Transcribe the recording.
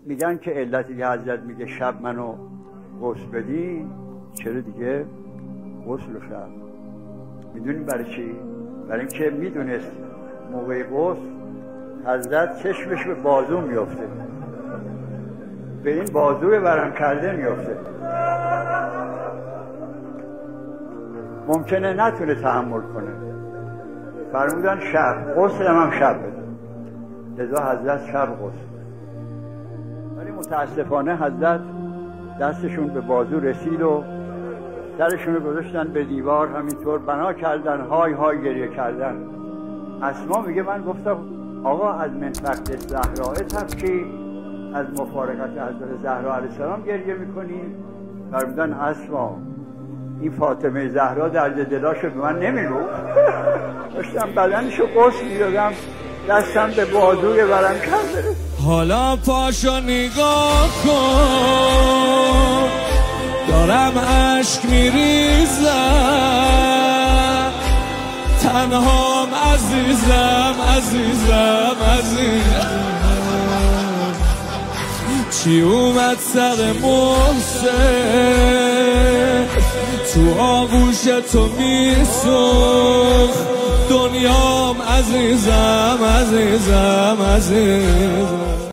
میگن که علتی که حضرت میگه شب منو غسل بدی، چرا دیگه غسل شب؟ میدونیم برای چی؟ برای اینکه میدونست موقع غسل حضرت چشمش به بازو میفته، به این بازوی ورم کرده میفته، ممکنه نتونه تحمل کنه. فرمودن شب غسل هم شب بده، لذا حضرت شب غسل. ولی متاسفانه حضرت دستشون به بازو رسید و سرشون رو گذاشتن به دیوار، همینطور بنا کردن، های های گریه کردن. اسما میگه من گفتم آقا از منفقت زهرا تبکی، از مفارقت حضرت زهرا علیه السلام گریه میکنی؟ فرمودن اسما این فاطمه زهرا درد دلاشو به من نمیگفت، داشتم بدنشو غسل میدادم، دستم به بازوی ورم کرده. حالا پاشو نگاه کن، دارم عشق میریزم، تنهام عزیزم عزیزم عزیزم. چی اومد سر محسن، تو آغوش تو میسوخت دنیام عزیزم عزیزم عزیزم.